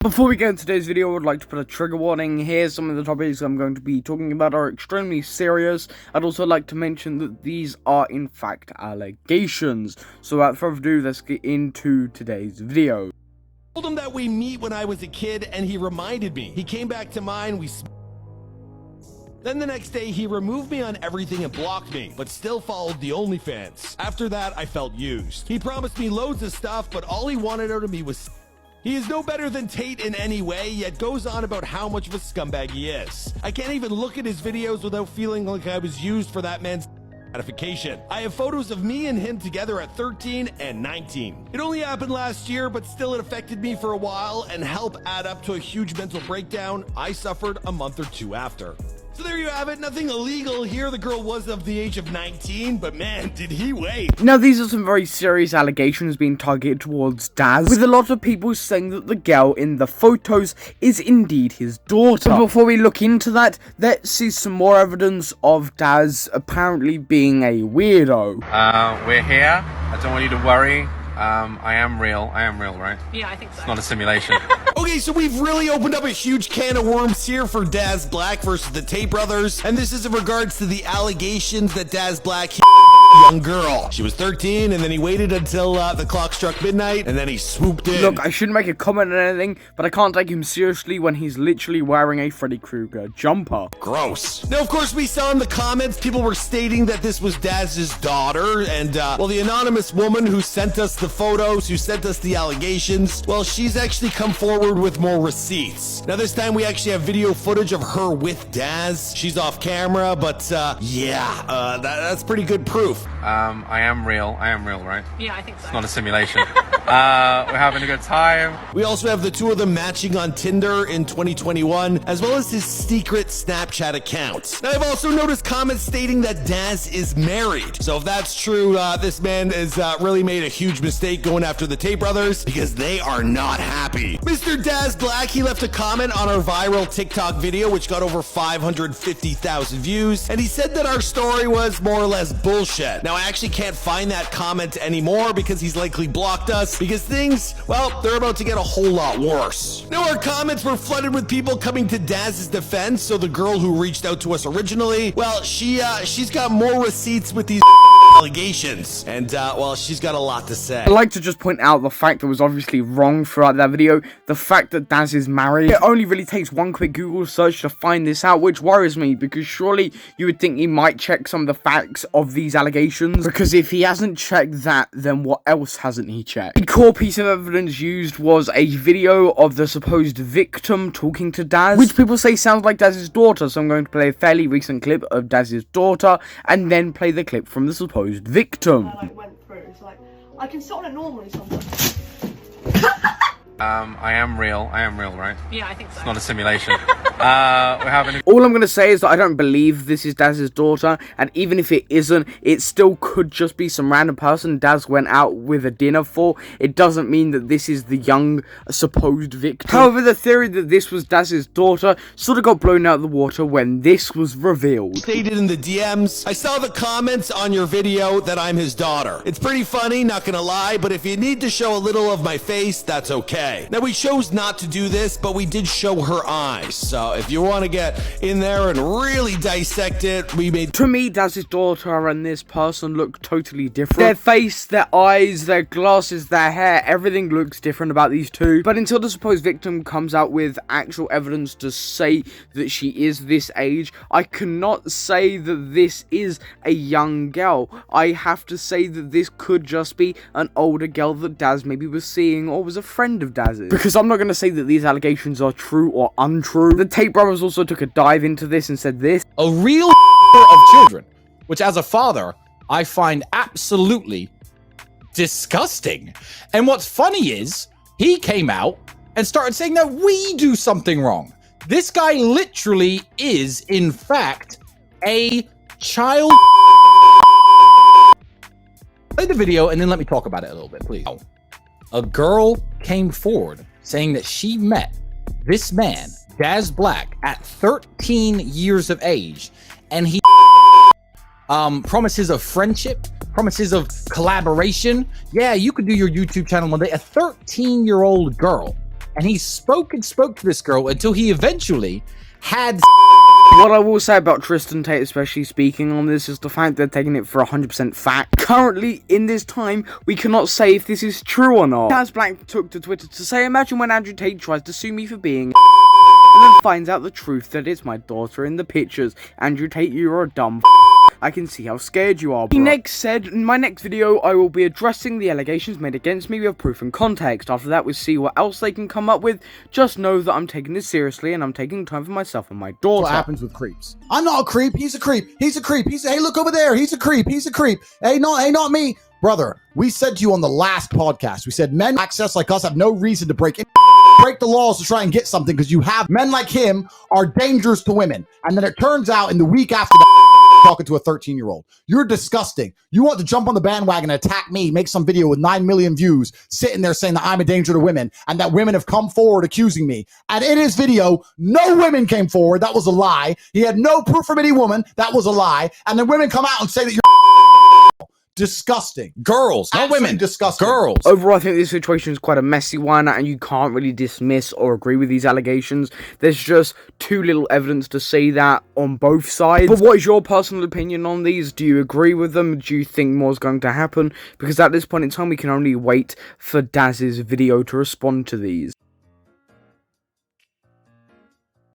Before we get into today's video, I would like to put a trigger warning here. Some of the topics I'm going to be talking about are extremely serious. I'd also like to mention that these are in fact allegations. So without further ado, let's get into today's video. I told him that we meet when I was a kid and he reminded me. He came back to mine, then the next day, he removed me on everything and blocked me, but still followed the OnlyFans. After that, I felt used. He promised me loads of stuff, but all he wanted out of me was... He is no better than Tate in any way, yet goes on about how much of a scumbag he is. I can't even look at his videos without feeling like I was used for that man's gratification. I have photos of me and him together at 13 and 19. It only happened last year, but still it affected me for a while and helped add up to a huge mental breakdown I suffered a month or two after. So there you have it, nothing illegal here. The girl was of the age of 19, but man, did he wait. Now, these are some very serious allegations being targeted towards Daz, with a lot of people saying that the girl in the photos is indeed his daughter. But before we look into that, let's see some more evidence of Daz apparently being a weirdo. We're here. I don't want you to worry. I am real, right? Yeah, I think so. It's not a simulation. Okay, so we've really opened up a huge can of worms here for Daz Black versus the Tate brothers, and this is in regards to the allegations that Daz Black hit a young girl. She was 13, and then he waited until the clock struck midnight, and then he swooped in. Look, I shouldn't make a comment on anything, but I can't take him seriously when he's literally wearing a Freddy Krueger jumper. Gross. Now, of course, we saw in the comments, people were stating that this was Daz's daughter, and, well, the anonymous woman who sent us the photos, who sent us the allegations, well, she's actually come forward with more receipts. Now, this time we actually have video footage of her with Daz. She's off camera, but, that's pretty good proof. I am real, right? Yeah, I think so. It's not a simulation. We're having a good time. We also have the two of them matching on Tinder in 2021, as well as his secret Snapchat account. Now, I've also noticed comments stating that Daz is married. So if that's true, this man has really made a huge mistake going after the Tate brothers, because they are not happy. Mr. Daz Black, he left a comment on our viral TikTok video, which got over 550,000 views, and he said that our story was more or less bullshit. Now, I actually can't find that comment anymore because he's likely blocked us, because things, well, they're about to get a whole lot worse. Now, our comments were flooded with people coming to Daz's defense, so the girl who reached out to us originally, well, she's got more receipts with these allegations, and, well, she's got a lot to say. I'd like to just point out the fact that was obviously wrong throughout that video, the fact that Daz is married. It only really takes one quick Google search to find this out, which worries me, because surely you would think he might check some of the facts of these allegations, because if he hasn't checked that, then what else hasn't he checked? The core piece of evidence used was a video of the supposed victim talking to Daz, which people say sounds like Daz's daughter, so I'm going to play a fairly recent clip of Daz's daughter, and then play the clip from the supposed victim. I went through, so I can sit on it normally sometimes. I am real, right? Yeah, I think so. It's not a simulation. We're having a... All I'm going to say is that I don't believe this is Daz's daughter, and even if it isn't, it still could just be some random person Daz went out with a dinner for. It doesn't mean that this is the young supposed victim. However, the theory that this was Daz's daughter sort of got blown out of the water when this was revealed. Stated in the DMs, I saw the comments on your video that I'm his daughter. It's pretty funny, not gonna lie, but if you need to show a little of my face, that's okay. Now, we chose not to do this, but we did show her eyes. So if you want to get in there and really dissect it, we made... To me, Daz's daughter and this person look totally different. Their face, their eyes, their glasses, their hair, everything looks different about these two. But until the supposed victim comes out with actual evidence to say that she is this age, I cannot say that this is a young girl. I have to say that this could just be an older girl that Daz maybe was seeing or was a friend of Daz's. Because I'm not going to say that these allegations are true or untrue. The Tate brothers also took a dive into this and said this. A real of children, which as a father, I find absolutely disgusting. And what's funny is, he came out and started saying that we do something wrong. This guy literally is, in fact, a child. Play the video and then let me talk about it a little bit, please. A girl came forward saying that she met this man, Daz Black, at 13 years of age, and he promises of friendship, promises of collaboration. Yeah, you could do your YouTube channel one day. A 13-year-old girl And he spoke and spoke to this girl until he eventually had. What I will say about Tristan Tate, especially speaking on this, is the fact they're taking it for 100% fact. Currently, in this time, we cannot say if this is true or not. Taz Black took to Twitter to say, imagine when Andrew Tate tries to sue me for being and then finds out the truth that it's my daughter in the pictures. Andrew Tate, you're a dumb I can see how scared you are, bro. He next said, in my next video, I will be addressing the allegations made against me with proof and context. After that, we'll see what else they can come up with. Just know that I'm taking this seriously, and I'm taking time for myself and my daughter. What happens with creeps? I'm not a creep. He's a creep. He's a creep. Hey, look over there. He's a creep. He's a creep. Hey, not me. Brother, we said to you on the last podcast, we said men access like us have no reason to break the laws to try and get something because you have men like him are dangerous to women. And then it turns out in the week after that, talking to a 13-year-old. You're disgusting. You want to jump on the bandwagon and attack me, make some video with 9 million views, sitting there saying that I'm a danger to women and that women have come forward accusing me. And in his video, no women came forward. That was a lie. He had no proof from any woman. That was a lie. And then women come out and say that you're disgusting. Girls, not Absolutely women. Disgusting. Girls. Overall, I think this situation is quite a messy one, and you can't really dismiss or agree with these allegations. There's just too little evidence to say that on both sides. But what is your personal opinion on these? Do you agree with them? Do you think more is going to happen? Because at this point in time, we can only wait for Daz's video to respond to these.